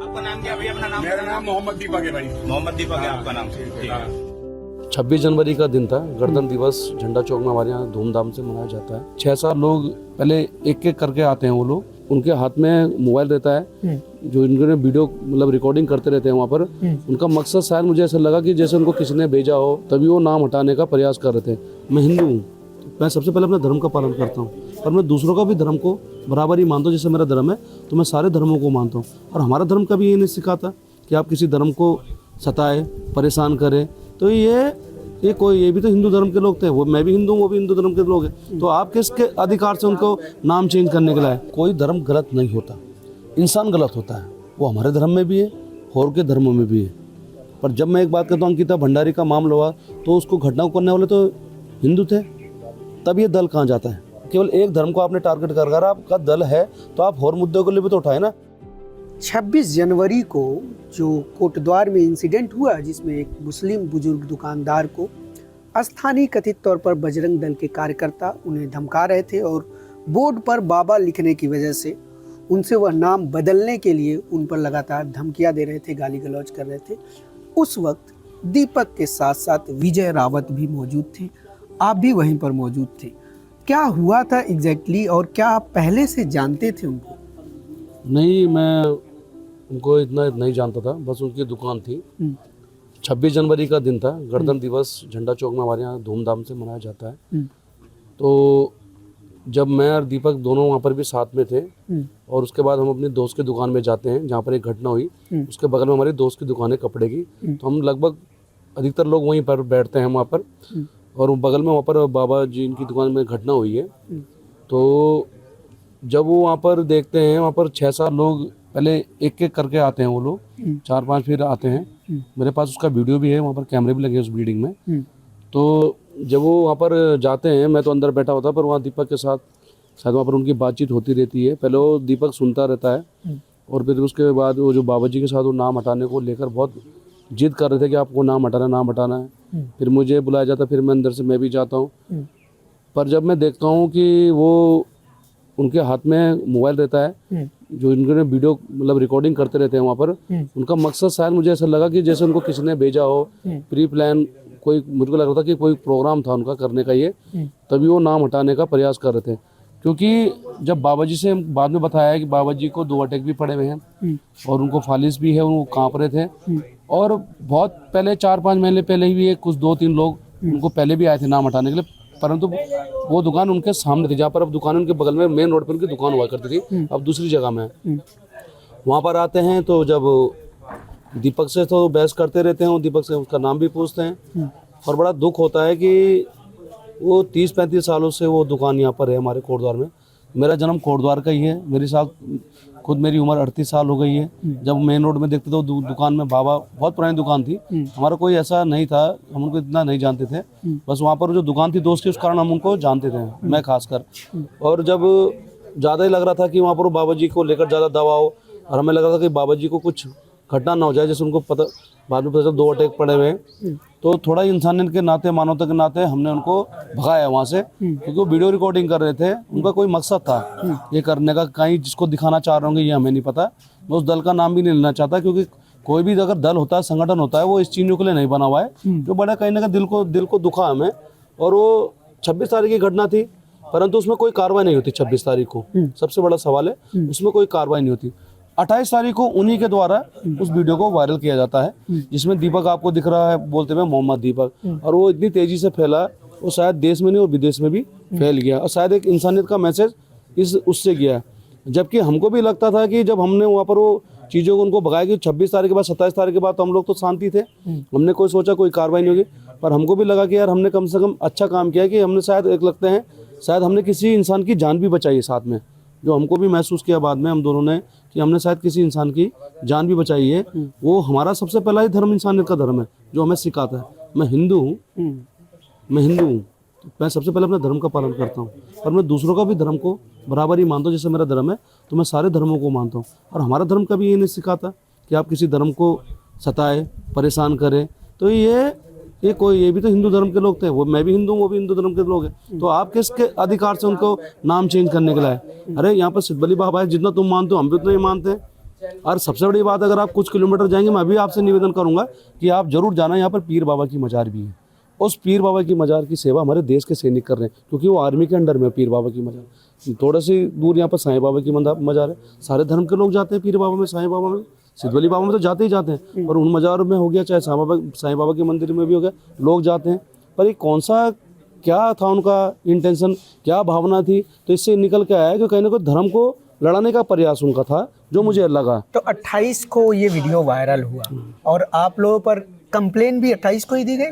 आपका नाम क्या है भैया? अपना नाम। मेरा नाम मोहम्मद दीपक है भाई। मोहम्मद दीपक है आपका नाम। ठीक है। 26 जनवरी का दिन था। गणतंत्र दिवस झंडा चौक में हमारे यहाँ धूमधाम से मनाया जाता है। 6-7 लोग पहले एक एक करके आते हैं। वो लोग, उनके हाथ में मोबाइल रहता है, जो इनके वीडियो मतलब रिकॉर्डिंग करते रहते हैं वहाँ पर। उनका मकसद शायद मुझे ऐसा लगा कि जैसे उनको किसी ने भेजा हो, तभी वो नाम हटाने का प्रयास कर रहे थे। मैं हिंदू हूँ, मैं सबसे पहले अपने धर्म का पालन करता हूँ, पर मैं दूसरों का भी धर्म को बराबर ही मानता हूँ। जैसे मेरा धर्म है तो मैं सारे धर्मों को मानता हूँ, और हमारा धर्म कभी ये नहीं सिखाता कि आप किसी धर्म को सताए, परेशान करें। तो ये भी तो हिंदू धर्म के लोग थे, वो मैं भी हिंदू हूँ, वो भी हिंदू धर्म के लोग हैं। तो आप किसके अधिकार से उनको नाम चेंज करने के लिए? कोई धर्म गलत नहीं होता, इंसान गलत होता है। वो हमारे धर्म में भी है और के धर्मों में भी है। पर जब मैं एक बात कहता हूँ, अंकिता भंडारी का मामला हुआ तो उसको घटना को करने वाले तो हिंदू थे, तब ये दल कहाँ जाता है? केवल एक धर्म को आपने टारगेट कर, अगर आपका दल है तो आप और मुद्दों के लिए भी तो उठाए ना। 26 जनवरी को जो कोटद्वार में इंसिडेंट हुआ, जिसमें एक मुस्लिम बुजुर्ग दुकानदार को स्थानीय कथित तौर पर बजरंग दल के कार्यकर्ता उन्हें धमका रहे थे, और बोर्ड पर बाबा लिखने की वजह से उनसे वह नाम बदलने के लिए उन पर लगातार धमकियां दे रहे थे, गाली गलौज कर रहे थे। उस वक्त दीपक के साथ साथ विजय रावत भी मौजूद थे, आप भी वहीं पर मौजूद थे। क्या हुआ था एग्जैक्टली, और क्या आप पहले से जानते थे उनको? नहीं, मैं उनको इतना नहीं जानता था, बस उनकी दुकान थी। 26 जनवरी का दिन था। गणतंत्र दिवस झंडा चौक में हमारे यहाँ धूमधाम से मनाया जाता है। तो जब मैं और दीपक दोनों वहाँ पर भी साथ में थे, और उसके बाद हम अपने दोस्त की दुकान में जाते हैं जहाँ पर एक घटना हुई। उसके बगल में हमारी दोस्त की दुकान है कपड़े की, तो हम लगभग अधिकतर लोग वहीं पर बैठते हैं वहाँ पर। और बगल में वहाँ पर बाबा जी इनकी दुकान में घटना हुई है। तो जब वो वहाँ पर देखते हैं, वहाँ पर 6-7 लोग पहले एक एक करके आते हैं। वो लोग 4-5 फिर आते हैं। मेरे पास उसका वीडियो भी है, वहाँ पर कैमरे भी लगे हैं उस बिल्डिंग में। तो जब वो वहाँ पर जाते हैं, मैं तो अंदर बैठा होता, पर वहाँ दीपक के साथ शायद वहाँ पर उनकी बातचीत होती रहती है। पहले वो दीपक सुनता रहता है, और फिर उसके बाद वो जो बाबा जी के साथ वो नाम हटाने को लेकर बहुत जिद कर रहे थे कि आपको नाम हटाना है। फिर मुझे बुलाया जाता, फिर मैं अंदर से मैं भी जाता हूँ। पर जब मैं देखता हूँ कि वो उनके हाथ में मोबाइल रहता है, जो इनके वीडियो मतलब रिकॉर्डिंग करते रहते हैं वहाँ पर। उनका मकसद शायद मुझे ऐसा लगा कि जैसे उनको किसी ने भेजा हो, प्री प्लान कोई, मुझको लग रहा था कि कोई प्रोग्राम था उनका करने का ये, तभी वो नाम हटाने का प्रयास कर रहे थे। क्योंकि जब बाबा जी से बाद में बताया है कि बाबा जी को 2 अटैक भी पड़े हुए हैं, और उनको फालिस भी है, वो काँप रहे थे। और बहुत पहले 4-5 महीने पहले ही कुछ 2-3 लोग उनको पहले भी आए थे नाम हटाने के लिए, परंतु वो दुकान उनके सामने थी, जहाँ पर अब दुकान उनके बगल में मेन रोड पर उनकी दुकान हुआ करती थी, अब दूसरी जगह में है। वहाँ पर आते हैं तो जब दीपक से तो बहस करते रहते हैं, दीपक से उसका नाम भी पूछते हैं। और बड़ा दुख होता है कि वो 30-35 सालों से वो दुकान यहाँ पर है हमारे कोटद्वार में। मेरा जन्म कोटद्वार का ही है, मेरे साथ खुद मेरी उम्र 38 साल हो गई है। जब मेन रोड में देखते तो दुकान में बाबा, बहुत पुरानी दुकान थी, हमारा कोई ऐसा नहीं था, हम उनको इतना नहीं जानते थे। बस वहाँ पर जो दुकान थी दोस्त की, उस कारण हम उनको जानते थे, मैं खासकर। और जब ज़्यादा ही लग रहा था कि वहाँ पर वो बाबा जी को लेकर ज़्यादा दबाव, और हमें लग रहा था कि बाबा जी को कुछ घटना ना हो जाए, जैसे उनको पता बाद में पता चला 2 अटैक पड़े हुए हैं। तो थोड़ा इंसानियत के नाते, मानवता के नाते हमने उनको भगाया वहाँ से, क्योंकि वो वीडियो रिकॉर्डिंग कर रहे थे। उनका कोई मकसद था ये करने का, कहीं जिसको दिखाना चाह रहे होंगे ये हमें नहीं पता। मैं उस दल का नाम भी नहीं लेना चाहता, क्योंकि कोई भी अगर दल होता है, संगठन होता है, वो इस चीज़ों के लिए नहीं बना हुआ है, जो बड़ा कहीं ना कहीं दिल को दुखा हमें। और वो 26 तारीख की घटना थी, परंतु उसमें कोई कार्रवाई नहीं होती। 26 तारीख को सबसे बड़ा सवाल है, उसमें कोई कार्रवाई नहीं होती। 28 तारीख को उन्हीं के द्वारा उस वीडियो को वायरल किया जाता है, जिसमें दीपक आपको दिख रहा है बोलते हुए मोहम्मद दीपक, और वो इतनी तेजी से फैला, वो शायद देश में नहीं और विदेश में भी फैल गया, और शायद एक इंसानियत का मैसेज उससे गया। जबकि हमको भी लगता था कि जब हमने वहाँ पर वो चीज़ों को उनको भगाया कि 26 तारीख के बाद 27 तारीख के बाद तो हम लोग तो शांति थे, हमने कोई सोचा कोई कार्रवाई नहीं होगी। पर हमको भी लगा कि यार हमने कम से कम अच्छा काम किया, कि हमने शायद एक लगते हैं शायद हमने किसी इंसान की जान भी बचाई है साथ में, जो हमको भी महसूस किया बाद में हम दोनों ने कि हमने शायद किसी इंसान की जान भी बचाई है। वो हमारा सबसे पहला ही धर्म इंसानियत का धर्म है, जो हमें सिखाता है। मैं हिंदू हूँ, मैं सबसे पहले अपने धर्म का पालन करता हूँ, पर मैं दूसरों का भी धर्म को बराबर ही मानता हूँ। जैसे मेरा धर्म है तो मैं सारे धर्मों को मानता हूँ, और हमारा धर्म कभी ये नहीं सिखाता कि आप किसी धर्म को सताए, परेशान करें। तो ये भी तो हिंदू धर्म के लोग थे, वो मैं भी हिंदू हूँ, वो भी हिंदू धर्म के लोग हैं। तो आप किसके अधिकार से उनको नाम चेंज करने के लिए? अरे यहाँ पर सिद्धबली बाबा है, जितना तुम मानते हो हम भी उतना ही मानते हैं। और सबसे बड़ी बात, अगर आप कुछ किलोमीटर जाएंगे, मैं अभी आपसे निवेदन करूंगा कि आप जरूर जाना, यहाँ पर पीर बाबा की मजार भी है। उस पीर बाबा की मजार की सेवा हमारे देश के सैनिक कर रहे हैं, क्योंकि वो आर्मी के अंडर में है पीर बाबा की मजार। थोड़ा सी दूर यहाँ पर साईं बाबा की मजार है। सारे धर्म के लोग जाते हैं पीर बाबा में, साईं बाबा में, सिद्धवली बाबा में तो जाते ही जाते हैं, और उन मजार में हो गया, चाहे साईं बाबा के मंदिर में भी हो गया, लोग जाते हैं। पर ये कौन सा, क्या था उनका इंटेंशन, क्या भावना थी, तो इससे निकल के आया कि कहीं ना कोई धर्म को लड़ाने का प्रयास उनका था, जो मुझे लगा। तो 28 को ये वीडियो वायरल हुआ और आप लोगों पर कंप्लेन भी 28 को ही दी गई।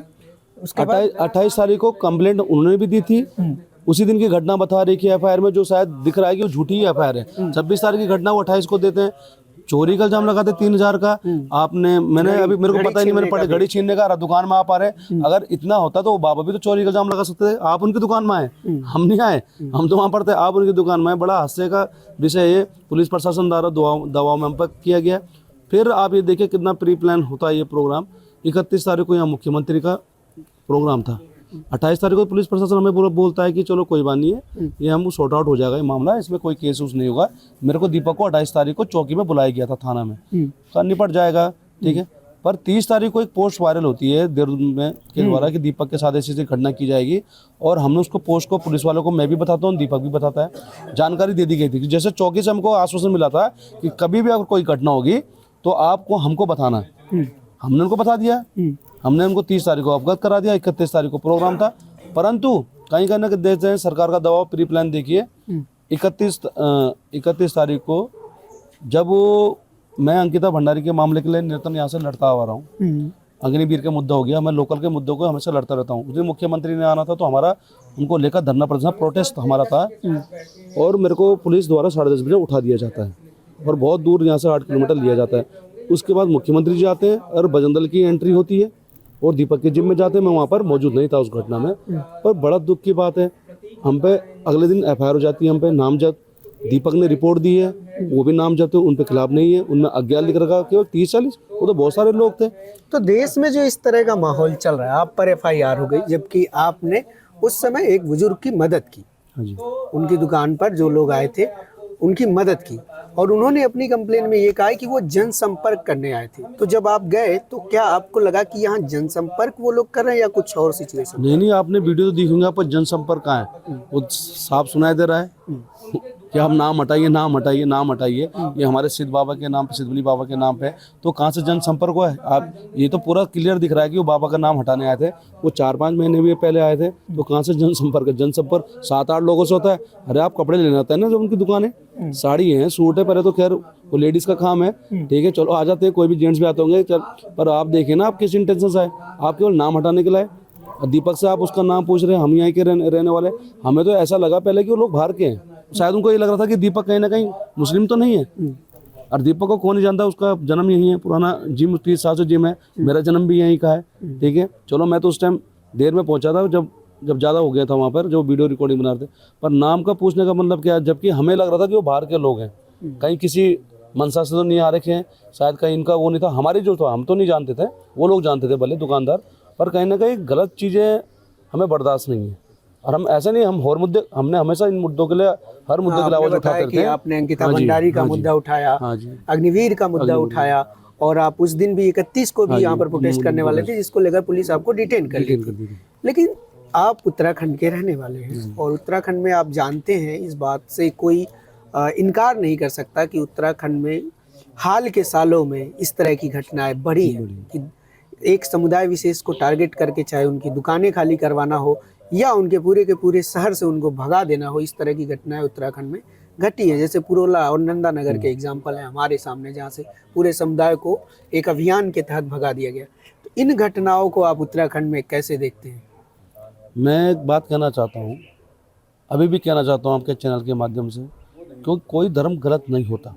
उसके बाद 28 तारीख को कंप्लेंट उन्होंने भी दी थी। उसी दिन की घटना बता रही कि एफआईआर में जो शायद दिख रहा है कि वो झूठी एफआईआर है। 26 तारीख की घटना वो 28 को देते हैं। चोरी का इल्जाम लगाते 3000 का। आपने, मैंने अभी, मेरे को पता ही नहीं, मैंने पढ़ा घड़ी छीनने का, दुकान में आप आ रहे। अगर इतना होता तो वो बाबा भी तो चोरी का इल्जाम लगा सकते थे। आप उनकी दुकान में आए, हम नहीं आए, हम तो वहाँ पर थे, आप उनकी दुकान में आए। बड़ा हास्य का विषय ये पुलिस प्रशासन द्वारा दबाव में हम पर किया गया। फिर आप ये देखिए कितना प्री प्लान होता है ये प्रोग्राम। 31 तारीख को यहाँ मुख्यमंत्री का प्रोग्राम था। 28 तारीख को पुलिस प्रशासन हमें पूरा बोलता है कि चलो कोई बात नहीं है, ये हम सॉर्ट आउट हो जाएगा ये मामला, इसमें कोई केस उस नहीं होगा। मेरे को दीपक को 28 तारीख को चौकी में बुलाया गया था थाना में, कहा निपट जाएगा, ठीक है। पर 30 तारीख को एक पोस्ट वायरल होती है देहरादून में के द्वारा कि दीपक के साथ ऐसी घटना की जाएगी, और हमने उसको पोस्ट को पुलिस वालों को, मैं भी बताता हूँ, दीपक भी बताता है, जानकारी दे दी गई थी कि जैसे चौकी से हमको आश्वासन मिला था कि कभी भी अगर कोई घटना होगी तो आपको हमको बताना है। हमने उनको बता दिया, हमने उनको 30 तारीख को अवगत करा दिया। 31 तारीख को प्रोग्राम था, परंतु कहीं कहीं ना देते हैं सरकार का दबाव, प्री प्लान देखिए। 31 तारीख को जब मैं अंकिता भंडारी के मामले के लिए निरंतर यहाँ से लड़ता आ रहा हूँ, अग्निवीर का मुद्दा हो गया, मैं लोकल के मुद्दों को हमेशा लड़ता रहता हूँ। उस दिन मुख्यमंत्री ने आना था तो हमारा उनको लेकर धरना प्रदर्शन, प्रोटेस्ट हमारा था, और मेरे को पुलिस द्वारा 10:30 बजे उठा दिया जाता है और बहुत दूर यहाँ से 8 किलोमीटर लिया जाता है। उसके बाद मुख्यमंत्री जी आते हैं और बजरंग दल की एंट्री होती है और दीपक के जिम में जाते हैं। मैं वहाँ पर मौजूद नहीं था उस घटना में, पर बड़ा दुख की बात है, हम पे अगले दिन एफआईआर हो जाती है, हम पे नामजद। दीपक ने रिपोर्ट दी है, वो भी नामजद है, उन पे खिलाफ नहीं है, उनमें अज्ञात लिख रखा केवल 30-40, वो तो बहुत सारे लोग थे। तो देश में जो इस तरह का माहौल चल रहा है, आप पर एफआईआर हो गई, जबकि आपने उस समय एक बुजुर्ग की मदद की। हाँ जी, उनकी दुकान पर जो लोग आए थे उनकी मदद की, और उन्होंने अपनी कंप्लेन में ये कहा कि वो जनसंपर्क करने आए थे। तो जब आप गए तो क्या आपको लगा कि यहाँ जनसंपर्क वो लोग कर रहे हैं या कुछ और सिचुएशन? नहीं, आपने वीडियो तो देखी होंगे, पर जनसंपर्क कहाँ है, वो साफ सुनाई दे रहा है कि हम नाम हटाइए, नाम हटाइए, नाम हटाइए, ये हमारे सिद्ध बाबा के नाम पे, सिद्धवली बाबा के नाम पे, तो कहाँ से जनसंपर्क हुआ है? आप, ये तो पूरा क्लियर दिख रहा है कि वो बाबा का नाम हटाने आए थे। वो 4-5 महीने भी पहले आए थे, तो कहाँ से जनसंपर्क है? जनसंपर्क 7-8 लोगों से होता है। अरे आप कपड़े लेने आते हैं ना, जब उनकी दुकान है, साड़ी है, सूट है, पहले तो खैर वो लेडीज का काम है, ठीक है, चलो आ जाते हैं, कोई भी जेंट्स भी आते होंगे, चल, पर आप देखिए ना आप किस इंटेंशन से आए, आप केवल नाम हटाने के लिए। और दीपक से आप उसका नाम पूछ रहे हैं, हम यहाँ के रहने वाले। हमें तो ऐसा लगा पहले कि वो लोग बाहर के हैं, शायद उनको ये लग रहा था कि दीपक कहीं ना कहीं मुस्लिम तो नहीं है। और दीपक को कौन नहीं जानता, उसका जन्म यही है, पुराना जिम 30 साल से जिम है, मेरा जन्म भी यहीं का है, ठीक है। चलो मैं तो उस टाइम देर में पहुंचा था, जब ज़्यादा हो गया था वहाँ पर, जो वीडियो रिकॉर्डिंग बना रहे थे। पर नाम का पूछने का मतलब क्या है, जबकि हमें लग रहा था कि वो बाहर के लोग हैं, कहीं किसी मनसा से तो नहीं आ रखे हैं, शायद कहीं इनका वो नहीं था। हमारी जो था, हम तो नहीं जानते थे, वो लोग जानते थे भले दुकानदार, पर कहीं ना कहीं गलत चीज़ें हमें बर्दाश्त नहीं है। और हम ऐसे नहीं, हम और मुद्दे, हमने हमेशा इन मुद्दों के लिए, हर मुद्दे के लिए आवाज उठाते रहते हैं। आपने अंकिता भंडारी का मुद्दा उठाया, अग्निवीर का मुद्दा उठाया, और आप उस दिन भी 31 को भी यहाँ पर प्रोटेस्ट करने वाले थे, जिसको लेकर पुलिस आपको डिटेन कर ली थी। लेकिन आप उत्तराखंड के रहने वाले हैं, और उत्तराखंड में आप जानते हैं, इस बात से कोई इनकार नहीं कर सकता कि उत्तराखंड में हाल के सालों में इस तरह की घटनाएं बढ़ी हैं कि एक समुदाय विशेष को टारगेट करके, चाहे उनकी दुकानें खाली करवाना हो या उनके पूरे के पूरे शहर से उनको भगा देना हो, इस तरह की घटनाएं उत्तराखंड में घटी है। जैसे पुरोला और नंदानगर के एग्जाम्पल है हमारे सामने, जहाँ से पूरे समुदाय को एक अभियान के तहत भगा दिया गया। तो इन घटनाओं को आप उत्तराखंड में कैसे देखते हैं? मैं एक बात कहना चाहता हूँ, अभी भी कहना चाहता हूँ आपके चैनल के माध्यम से, क्योंकि कोई धर्म गलत नहीं होता,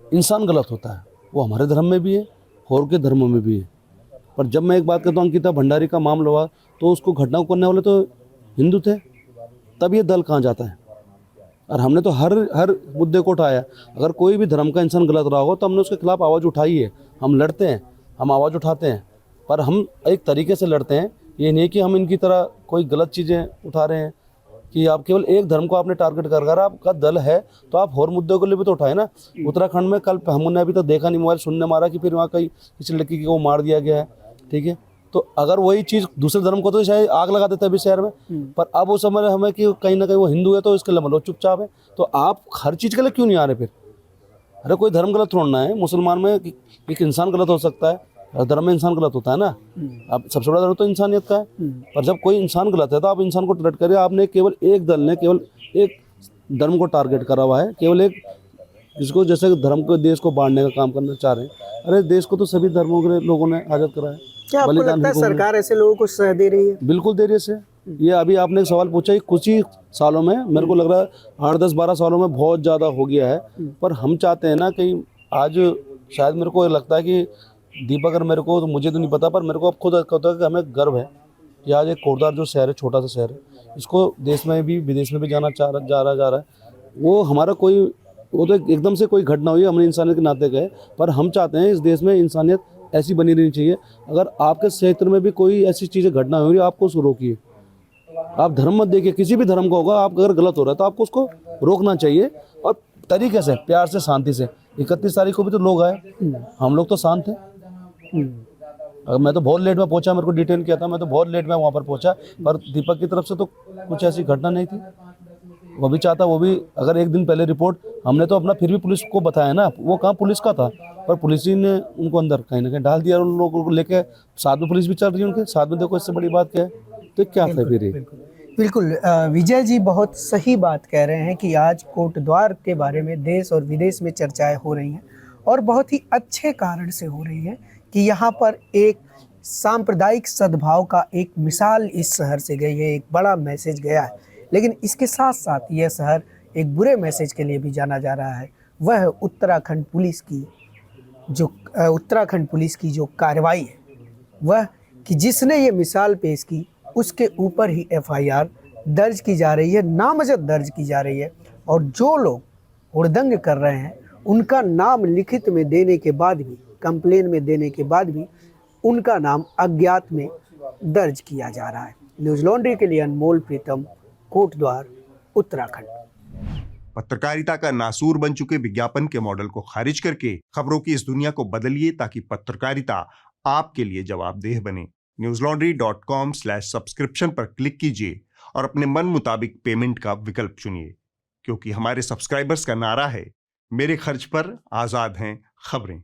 इंसान गलत होता है। वो हमारे धर्म में भी है और के धर्मों में भी है। पर जब मैं एक बात कहता हूँ, अंकिता भंडारी का मामला हुआ तो उसको घटना को करने वाले तो हिंदू थे, तब ये दल कहाँ जाता है? और हमने तो हर मुद्दे को उठाया। अगर कोई भी धर्म का इंसान गलत रहा हो तो हमने उसके खिलाफ आवाज़ उठाई है। हम लड़ते हैं, हम आवाज़ उठाते हैं, पर हम एक तरीके से लड़ते हैं। ये नहीं कि हम इनकी तरह कोई गलत चीज़ें उठा रहे हैं कि आप केवल एक धर्म को आपने टारगेट कर, अगर आपका दल है तो आप और मुद्दों को लिए भी तो उठाए ना। उत्तराखंड में कल हमने अभी तक देखा नहीं, मोबाइल सुनने मारा कि फिर वहाँ कहीं किसी लड़की को मार दिया गया है, ठीक है। तो अगर वही चीज़ दूसरे धर्म को तो शायद आग लगा देता है अभी शहर में, पर अब वो समझ हमें कि कहीं ना कहीं वो हिंदू है तो इसके लिए मतलब चुपचाप है। तो आप हर चीज़ के लिए क्यों नहीं आ रहे फिर? अरे कोई धर्म गलत छोड़ना है, मुसलमान में एक इंसान गलत हो सकता है, धर्म में इंसान गलत होता है ना। अब सबसे बड़ा धर्म तो इंसानियत का है, पर जब कोई इंसान गलत है तो आप इंसान को टारगेट करिए। आपने केवल एक दल ने केवल एक धर्म को टारगेट करा हुआ है, केवल एक जिसको जैसे धर्म को देश को बांटने का काम करना चाह रहे हैं। अरे देश को तो सभी धर्मों के लोगों ने आज़ाद करा है। क्या आपको लगता है सरकार ऐसे लोगों को सह दे रही है? बिल्कुल दे रही है। ये अभी आपने एक सवाल पूछा, कुछ ही सालों में मेरे को लग रहा है 8, 10, 12 सालों में बहुत ज़्यादा हो गया है। पर हम चाहते हैं ना कि आज शायद मेरे को लगता है कि दीपक, अगर मेरे को तो मुझे तो नहीं पता, पर मेरे को अब खुद होता है कि हमें गर्व है कि आज एक कोटद्वार जो शहर है, छोटा सा शहर है, इसको देश में भी विदेश में भी जा रहा है। वो हमारा कोई वो तो एकदम से कोई घटना हुई, हमने इंसानियत के नाते गए, पर हम चाहते हैं इस देश में इंसानियत ऐसी बनी रहनी चाहिए। अगर आपके क्षेत्र में भी कोई ऐसी चीज़ें घटना हो रही है, आपको उसको रोकिए। आप धर्म मत देखिए, किसी भी धर्म का होगा, आप अगर गलत हो रहा है तो आपको उसको रोकना चाहिए, और तरीके से, प्यार से, शांति से। 31 तारीख को भी तो लोग आए, हम लोग तो शांत हैं। मैं तो बहुत लेट में पहुंचा, मेरे को डिटेन किया था, मैं तो बहुत लेट में वहाँ पर पहुंचा, पर दीपक की तरफ से तो कुछ ऐसी घटना नहीं थी। वो भी चाहता, वो भी अगर एक दिन पहले रिपोर्ट, हमने तो अपना फिर भी पुलिस को बताया ना, वो कहाँ पुलिस का था, पर पुलिस ही ने उनको अंदर कहीं ना कहीं डाल दिया, और उन लोगों को लेके साथ में पुलिस भी चल रही है उनके साथ में। देखो इससे बड़ी बात क्या है? तो क्या है फिर? बिल्कुल विजय जी बहुत सही बात कह रहे हैं कि आज कोटद्वार के बारे में देश और विदेश में चर्चाएं हो रही हैं, और बहुत ही अच्छे कारण से हो रही हैं कि यहाँ पर एक सांप्रदायिक सद्भाव का एक मिसाल इस शहर से गई है, एक बड़ा मैसेज गया है। लेकिन इसके साथ साथ यह शहर एक बुरे मैसेज के लिए भी जाना जा रहा है। वह उत्तराखंड पुलिस की जो कार्रवाई है, वह कि जिसने ये मिसाल पेश की उसके ऊपर ही FIR दर्ज की जा रही है, नामजद दर्ज की जा रही है, और जो लोग हुड़दंग कर रहे हैं उनका नाम लिखित में देने के बाद भी, कंप्लेन में देने के बाद भी उनका नाम अज्ञात में दर्ज किया जा रहा है। न्यूज़ लॉन्ड्री के लिए अनमोल प्रीतम, कोटद्वार, उत्तराखंड। पत्रकारिता का नासूर बन चुके विज्ञापन के मॉडल को खारिज करके खबरों की इस दुनिया को बदलिए, ताकि पत्रकारिता आपके लिए जवाबदेह बने। newslaundry.com/subscription पर क्लिक कीजिए और अपने मन मुताबिक पेमेंट का विकल्प चुनिए, क्योंकि हमारे सब्सक्राइबर्स का नारा है, मेरे खर्च पर आजाद हैं खबरें।